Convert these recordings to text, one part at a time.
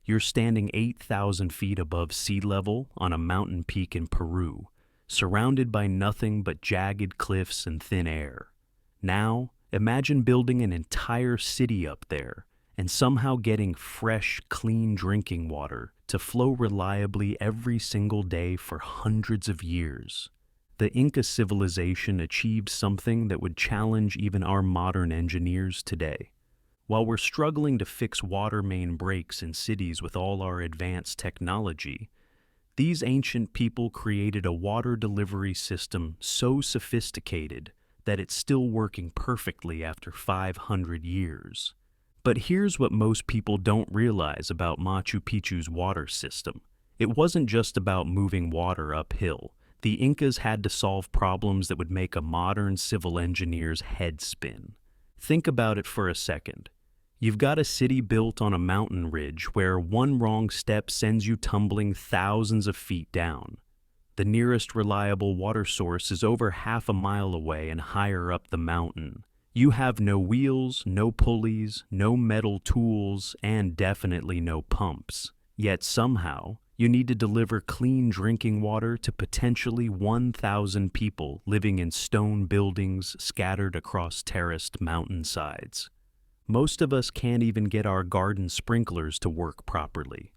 You're standing 8,000 feet above sea level on a mountain peak in Peru, surrounded by nothing but jagged cliffs and thin air. Now, imagine building an entire city up there and somehow getting fresh, clean drinking water to flow reliably every single day for hundreds of years. The Inca civilization achieved something that would challenge even our modern engineers today. While we're struggling to fix water main breaks in cities with all our advanced technology, these ancient people created a water delivery system so sophisticated that it's still working perfectly after 500 years. But here's what most people don't realize about Machu Picchu's water system. It wasn't just about moving water uphill. The Incas had to solve problems that would make a modern civil engineer's head spin. Think about it for a second. You've got a city built on a mountain ridge where one wrong step sends you tumbling thousands of feet down. The nearest reliable water source is over half a mile away and higher up the mountain. You have no wheels, no pulleys, no metal tools, and definitely no pumps. Yet somehow, you need to deliver clean drinking water to potentially 1,000 people living in stone buildings scattered across terraced mountainsides. Most of us can't even get our garden sprinklers to work properly.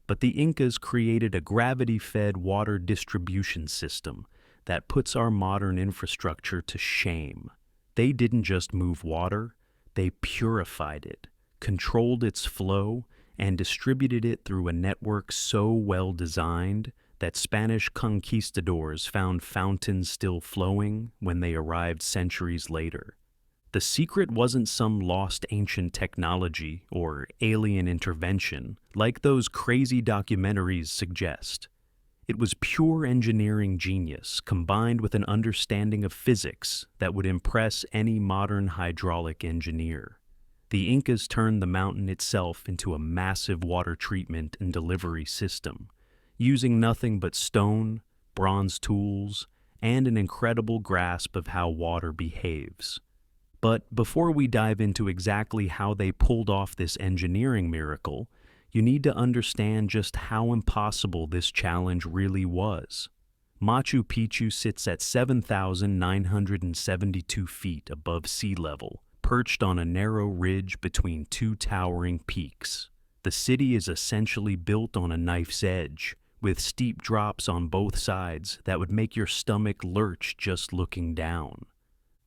But the Incas created a gravity-fed water distribution system that puts our modern infrastructure to shame. They didn't just move water, they purified it, controlled its flow, and distributed it through a network so well designed that Spanish conquistadors found fountains still flowing when they arrived centuries later. The secret wasn't some lost ancient technology or alien intervention like those crazy documentaries suggest. It was pure engineering genius combined with an understanding of physics that would impress any modern hydraulic engineer. The Incas turned the mountain itself into a massive water treatment and delivery system, using nothing but stone, bronze tools, and an incredible grasp of how water behaves. But before we dive into exactly how they pulled off this engineering miracle, you need to understand just how impossible this challenge really was. Machu Picchu sits at 7,972 feet above sea level, perched on a narrow ridge between two towering peaks. The city is essentially built on a knife's edge, with steep drops on both sides that would make your stomach lurch just looking down.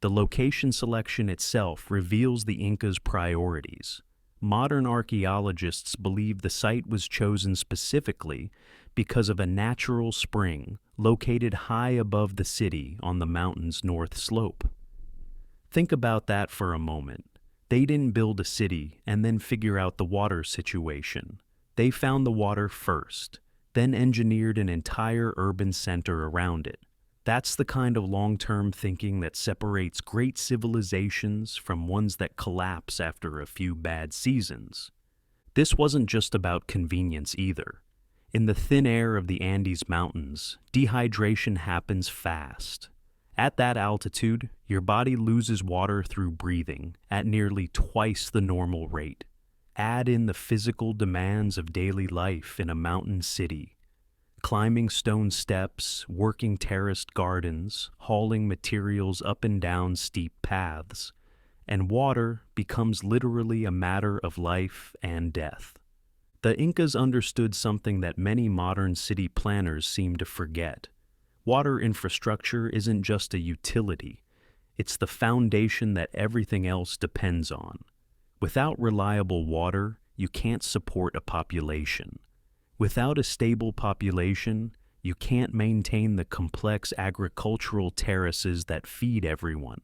The location selection itself reveals the Incas' priorities. Modern archaeologists believe the site was chosen specifically because of a natural spring located high above the city on the mountain's north slope. Think about that for a moment. They didn't build a city and then figure out the water situation. They found the water first, then engineered an entire urban center around it. That's the kind of long-term thinking that separates great civilizations from ones that collapse after a few bad seasons. This wasn't just about convenience either. In the thin air of the Andes Mountains, dehydration happens fast. At that altitude, your body loses water through breathing at nearly twice the normal rate. Add in the physical demands of daily life in a mountain city. Climbing stone steps, working terraced gardens, hauling materials up and down steep paths, and water becomes literally a matter of life and death. The Incas understood something that many modern city planners seem to forget. Water infrastructure isn't just a utility, it's the foundation that everything else depends on. Without reliable water, you can't support a population. Without a stable population, you can't maintain the complex agricultural terraces that feed everyone.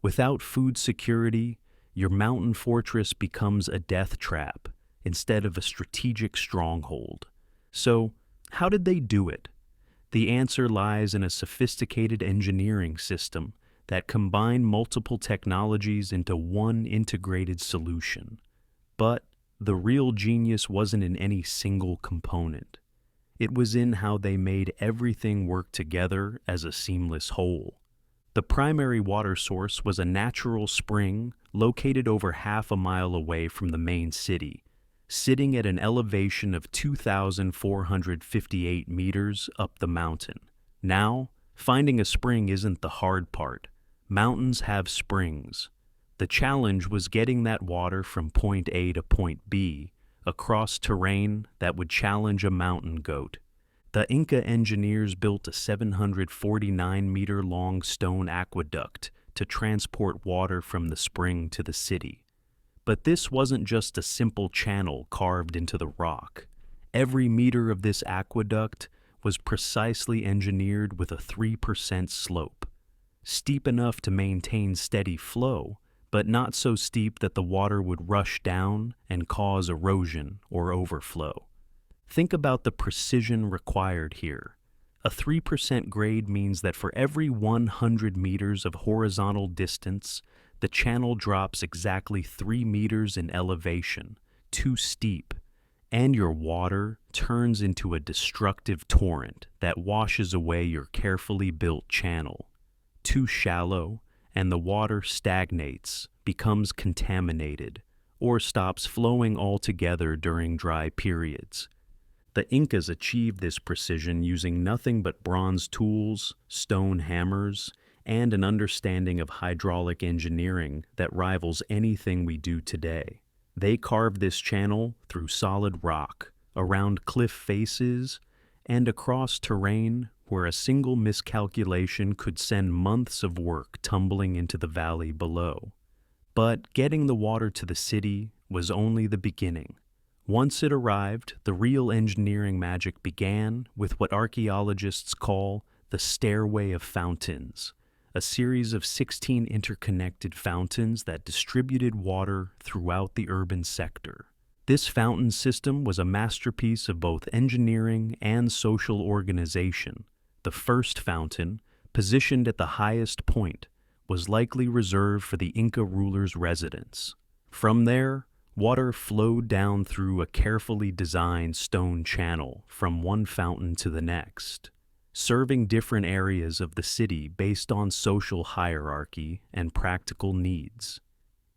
Without food security, your mountain fortress becomes a death trap instead of a strategic stronghold. So, how did they do it? The answer lies in a sophisticated engineering system that combined multiple technologies into one integrated solution. But the real genius wasn't in any single component. It was in how they made everything work together as a seamless whole. The primary water source was a natural spring located over half a mile away from the main city, sitting at an elevation of 2,458 meters up the mountain. Now, finding a spring isn't the hard part. Mountains have springs. The challenge was getting that water from point A to point B across terrain that would challenge a mountain goat. The Inca engineers built a 749-meter-long stone aqueduct to transport water from the spring to the city. But this wasn't just a simple channel carved into the rock. Every meter of this aqueduct was precisely engineered with a 3% slope, steep enough to maintain steady flow, but not so steep that the water would rush down and cause erosion or overflow. Think about the precision required here. A 3% grade means that for every 100 meters of horizontal distance, the channel drops exactly 3 meters in elevation, too steep, and your water turns into a destructive torrent that washes away your carefully built channel. Too shallow, and the water stagnates, becomes contaminated, or stops flowing altogether during dry periods. The Incas achieved this precision using nothing but bronze tools, stone hammers, and an understanding of hydraulic engineering that rivals anything we do today. They carved this channel through solid rock, around cliff faces, and across terrain where a single miscalculation could send months of work tumbling into the valley below. But getting the water to the city was only the beginning. Once it arrived, the real engineering magic began with what archaeologists call the Stairway of Fountains, a series of 16 interconnected fountains that distributed water throughout the urban sector. This fountain system was a masterpiece of both engineering and social organization. The first fountain, positioned at the highest point, was likely reserved for the Inca ruler's residence. From there, water flowed down through a carefully designed stone channel from one fountain to the next, serving different areas of the city based on social hierarchy and practical needs.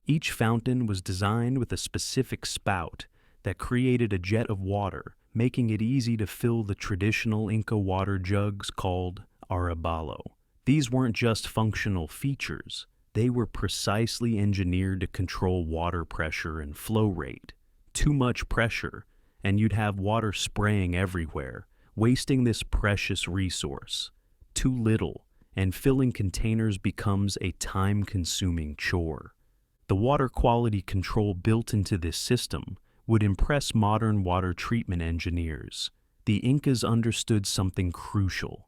Each fountain was designed with a specific spout that created a jet of water, making it easy to fill the traditional Inca water jugs called arabalo. These weren't just functional features. They were precisely engineered to control water pressure and flow rate. Too much pressure, and you'd have water spraying everywhere, wasting this precious resource. Too little, and filling containers becomes a time-consuming chore. The water quality control built into this system would impress modern water treatment engineers. The Incas understood something crucial.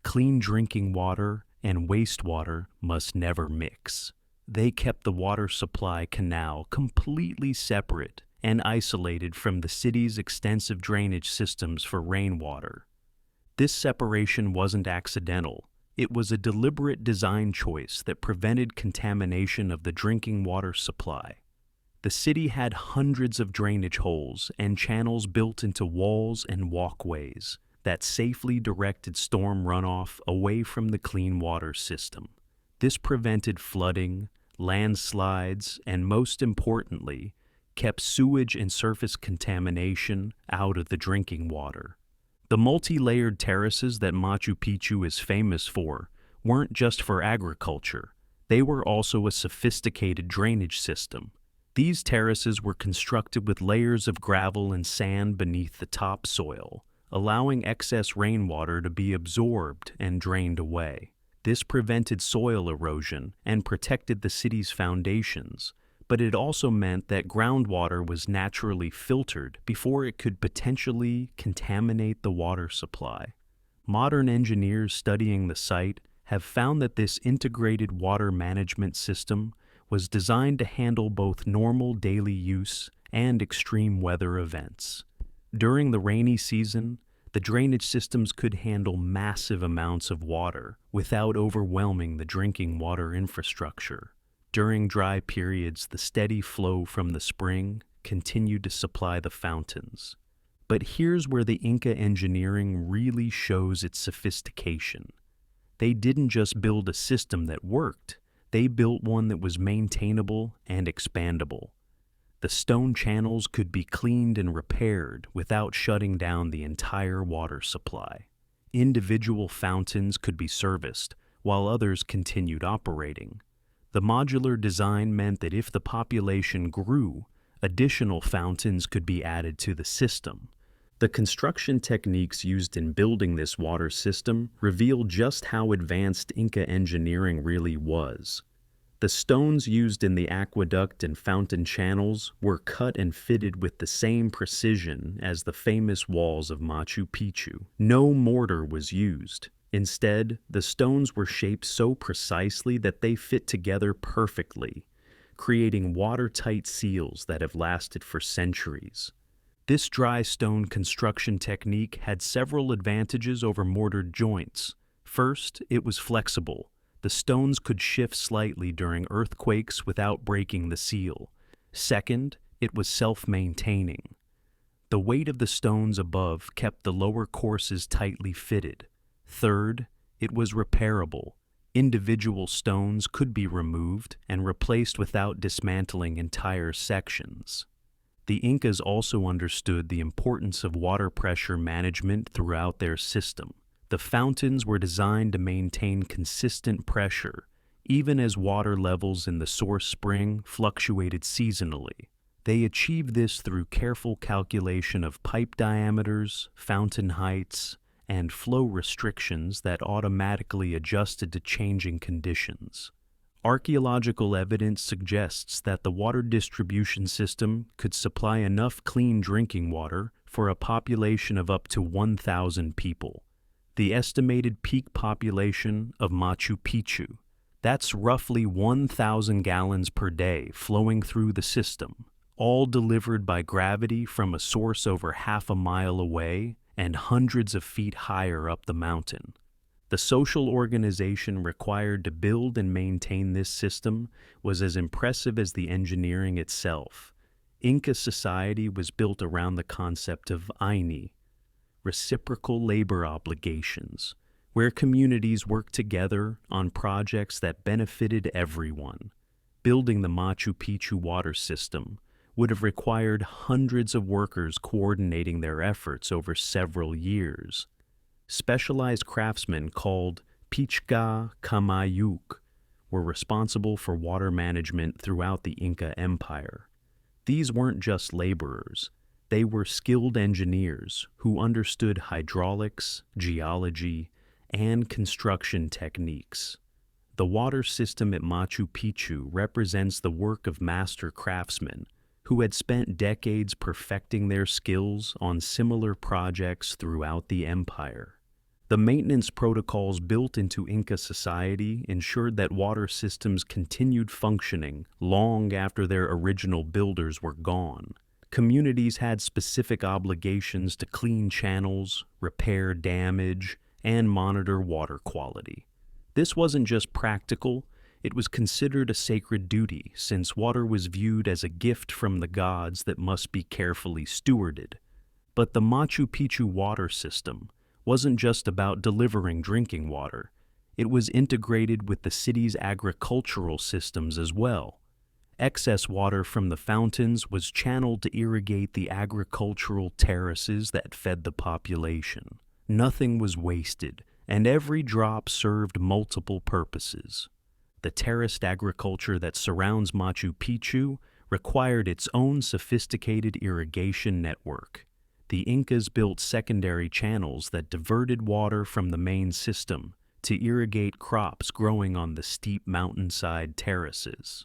Clean drinking water and wastewater must never mix. They kept the water supply canal completely separate and isolated from the city's extensive drainage systems for rainwater. This separation wasn't accidental. It was a deliberate design choice that prevented contamination of the drinking water supply. The city had hundreds of drainage holes and channels built into walls and walkways that safely directed storm runoff away from the clean water system. This prevented flooding, landslides, and most importantly, kept sewage and surface contamination out of the drinking water. The multi-layered terraces that Machu Picchu is famous for weren't just for agriculture. They were also a sophisticated drainage system. These terraces were constructed with layers of gravel and sand beneath the topsoil, allowing excess rainwater to be absorbed and drained away. This prevented soil erosion and protected the city's foundations, but it also meant that groundwater was naturally filtered before it could potentially contaminate the water supply. Modern engineers studying the site have found that this integrated water management system was designed to handle both normal daily use and extreme weather events. During the rainy season, the drainage systems could handle massive amounts of water without overwhelming the drinking water infrastructure. During dry periods, the steady flow from the spring continued to supply the fountains. But here's where the Inca engineering really shows its sophistication. They didn't just build a system that worked, they built one that was maintainable and expandable. The stone channels could be cleaned and repaired without shutting down the entire water supply. Individual fountains could be serviced, while others continued operating. The modular design meant that if the population grew, additional fountains could be added to the system. The construction techniques used in building this water system reveal just how advanced Inca engineering really was. The stones used in the aqueduct and fountain channels were cut and fitted with the same precision as the famous walls of Machu Picchu. No mortar was used. Instead, the stones were shaped so precisely that they fit together perfectly, creating watertight seals that have lasted for centuries. This dry stone construction technique had several advantages over mortared joints. First, it was flexible. The stones could shift slightly during earthquakes without breaking the seal. Second, it was self-maintaining. The weight of the stones above kept the lower courses tightly fitted. Third, it was repairable. Individual stones could be removed and replaced without dismantling entire sections. The Incas also understood the importance of water pressure management throughout their system. The fountains were designed to maintain consistent pressure, even as water levels in the source spring fluctuated seasonally. They achieved this through careful calculation of pipe diameters, fountain heights, and flow restrictions that automatically adjusted to changing conditions. Archaeological evidence suggests that the water distribution system could supply enough clean drinking water for a population of up to 1,000 people. The estimated peak population of Machu Picchu, that's roughly 1,000 gallons per day flowing through the system, all delivered by gravity from a source over half a mile away and hundreds of feet higher up the mountain. The social organization required to build and maintain this system was as impressive as the engineering itself. Inca society was built around the concept of aini, reciprocal labor obligations, where communities worked together on projects that benefited everyone. Building the Machu Picchu water system would have required hundreds of workers coordinating their efforts over several years. Specialized craftsmen called Pichka Kamayuk were responsible for water management throughout the Inca Empire. These weren't just laborers. They were skilled engineers who understood hydraulics, geology, and construction techniques. The water system at Machu Picchu represents the work of master craftsmen who had spent decades perfecting their skills on similar projects throughout the empire. The maintenance protocols built into Inca society ensured that water systems continued functioning long after their original builders were gone. Communities had specific obligations to clean channels, repair damage, and monitor water quality. This wasn't just practical, it was considered a sacred duty since water was viewed as a gift from the gods that must be carefully stewarded. But the Machu Picchu water system wasn't just about delivering drinking water. It was integrated with the city's agricultural systems as well. Excess water from the fountains was channeled to irrigate the agricultural terraces that fed the population. Nothing was wasted, and every drop served multiple purposes. The terraced agriculture that surrounds Machu Picchu required its own sophisticated irrigation network. The Incas built secondary channels that diverted water from the main system to irrigate crops growing on the steep mountainside terraces.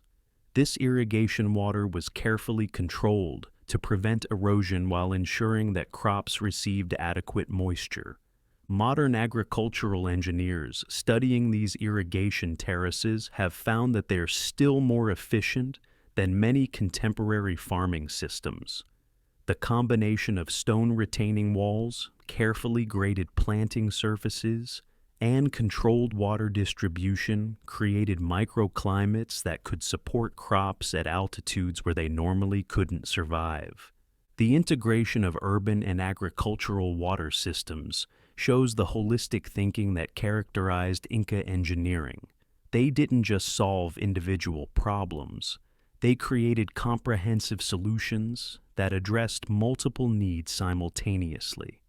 This irrigation water was carefully controlled to prevent erosion while ensuring that crops received adequate moisture. Modern agricultural engineers studying these irrigation terraces have found that they're still more efficient than many contemporary farming systems. The combination of stone retaining walls, carefully graded planting surfaces, and controlled water distribution created microclimates that could support crops at altitudes where they normally couldn't survive. The integration of urban and agricultural water systems shows the holistic thinking that characterized Inca engineering. They didn't just solve individual problems. They created comprehensive solutions that addressed multiple needs simultaneously.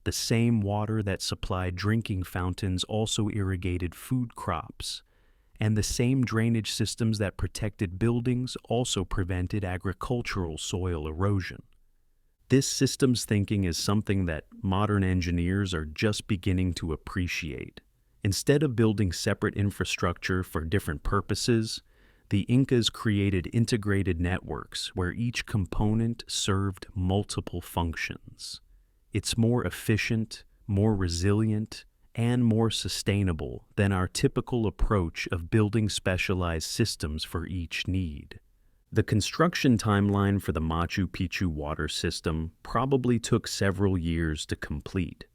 The same water that supplied drinking fountains also irrigated food crops, and the same drainage systems that protected buildings also prevented agricultural soil erosion. This systems thinking is something that modern engineers are just beginning to appreciate. Instead of building separate infrastructure for different purposes, the Incas created integrated networks where each component served multiple functions. It's more efficient, more resilient, and more sustainable than our typical approach of building specialized systems for each need. The construction timeline for the Machu Picchu water system probably took several years to complete.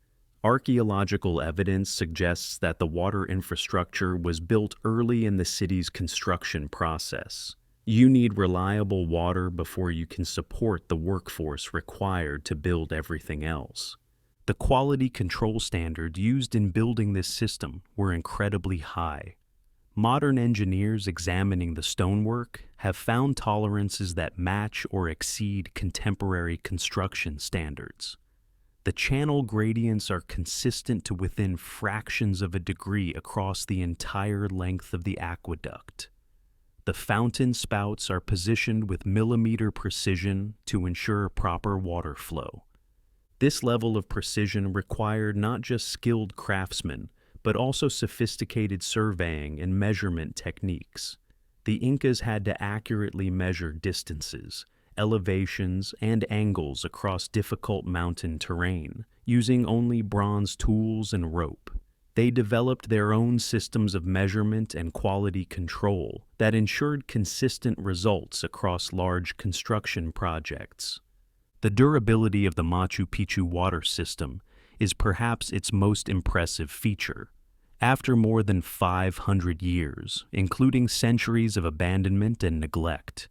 Archaeological evidence suggests that the water infrastructure was built early in the city's construction process. You need reliable water before you can support the workforce required to build everything else. The quality control standards used in building this system were incredibly high. Modern engineers examining the stonework have found tolerances that match or exceed contemporary construction standards. The channel gradients are consistent to within fractions of a degree across the entire length of the aqueduct. The fountain spouts are positioned with millimeter precision to ensure proper water flow. This level of precision required not just skilled craftsmen, but also sophisticated surveying and measurement techniques. The Incas had to accurately measure distances, elevations, and angles across difficult mountain terrain, using only bronze tools and rope. They developed their own systems of measurement and quality control that ensured consistent results across large construction projects. The durability of the Machu Picchu water system is perhaps its most impressive feature. After more than 500 years, including centuries of abandonment and neglect,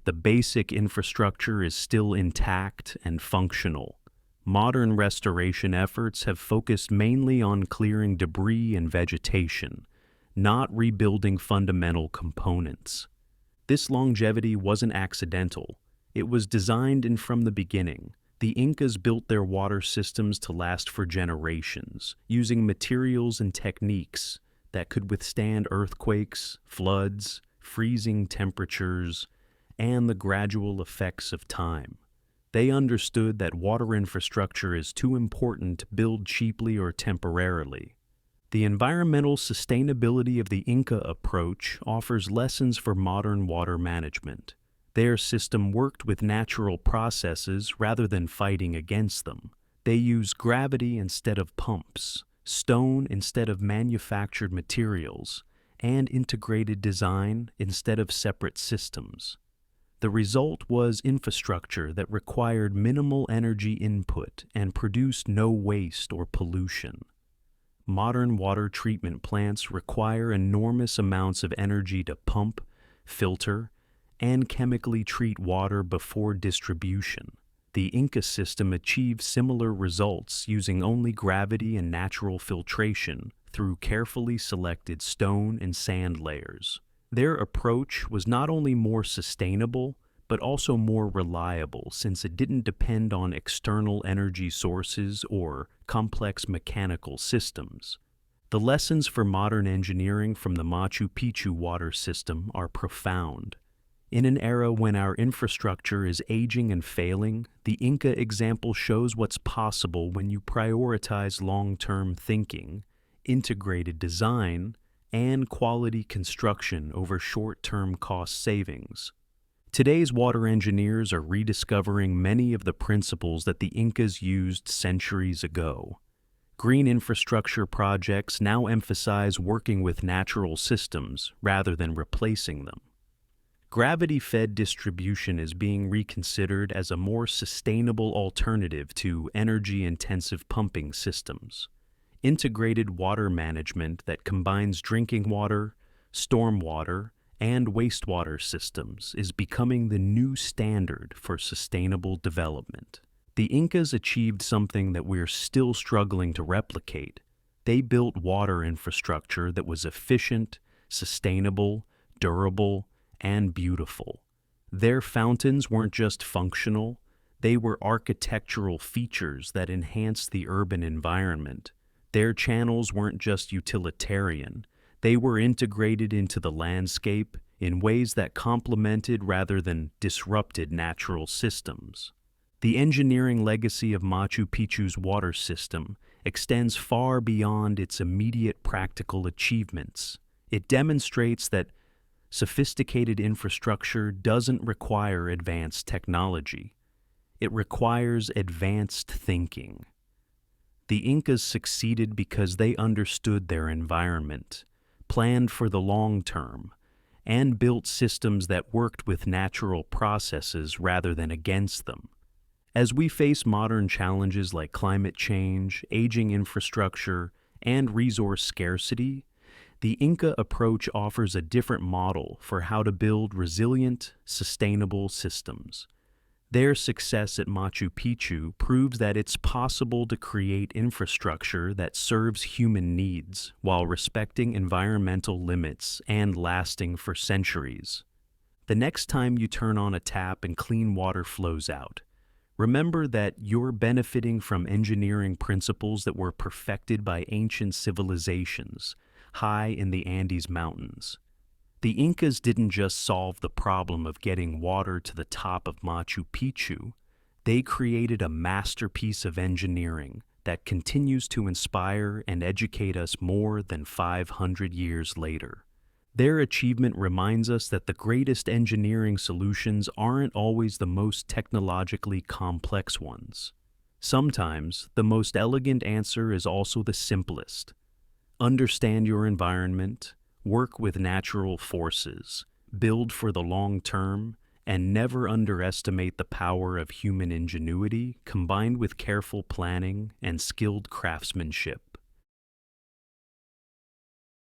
the basic infrastructure is still intact and functional. Modern restoration efforts have focused mainly on clearing debris and vegetation, not rebuilding fundamental components. This longevity wasn't accidental. It was designed in from the beginning. The Incas built their water systems to last for generations, using materials and techniques that could withstand earthquakes, floods, freezing temperatures, and the gradual effects of time. They understood that water infrastructure is too important to build cheaply or temporarily. The environmental sustainability of the Inca approach offers lessons for modern water management. Their system worked with natural processes rather than fighting against them. They used gravity instead of pumps, stone instead of manufactured materials, and integrated design instead of separate systems. The result was infrastructure that required minimal energy input and produced no waste or pollution. Modern water treatment plants require enormous amounts of energy to pump, filter, and chemically treat water before distribution. The Inca system achieved similar results using only gravity and natural filtration through carefully selected stone and sand layers. Their approach was not only more sustainable, but also more reliable since it didn't depend on external energy sources or complex mechanical systems. The lessons for modern engineering from the Machu Picchu water system are profound. In an era when our infrastructure is aging and failing, the Inca example shows what's possible when you prioritize long-term thinking, integrated design, and quality construction over short-term cost savings. Today's water engineers are rediscovering many of the principles that the Incas used centuries ago. Green infrastructure projects now emphasize working with natural systems rather than replacing them. Gravity-fed distribution is being reconsidered as a more sustainable alternative to energy-intensive pumping systems. Integrated water management that combines drinking water, stormwater, and wastewater systems is becoming the new standard for sustainable development. The Incas achieved something that we're still struggling to replicate. They built water infrastructure that was efficient, sustainable, durable, and beautiful. Their fountains weren't just functional, they were architectural features that enhanced the urban environment. Their channels weren't just utilitarian, they were integrated into the landscape in ways that complemented rather than disrupted natural systems. The engineering legacy of Machu Picchu's water system extends far beyond its immediate practical achievements. It demonstrates that sophisticated infrastructure doesn't require advanced technology. It requires advanced thinking. The Incas succeeded because they understood their environment, planned for the long term, and built systems that worked with natural processes rather than against them. As we face modern challenges like climate change, aging infrastructure, and resource scarcity, the Inca approach offers a different model for how to build resilient, sustainable systems. Their success at Machu Picchu proves that it's possible to create infrastructure that serves human needs while respecting environmental limits and lasting for centuries. The next time you turn on a tap and clean water flows out, remember that you're benefiting from engineering principles that were perfected by ancient civilizations high in the Andes Mountains. The Incas didn't just solve the problem of getting water to the top of Machu Picchu, they created a masterpiece of engineering that continues to inspire and educate us more than 500 years later. Their achievement reminds us that the greatest engineering solutions aren't always the most technologically complex ones. Sometimes, the most elegant answer is also the simplest. Understand your environment, work with natural forces, build for the long term, and never underestimate the power of human ingenuity combined with careful planning and skilled craftsmanship.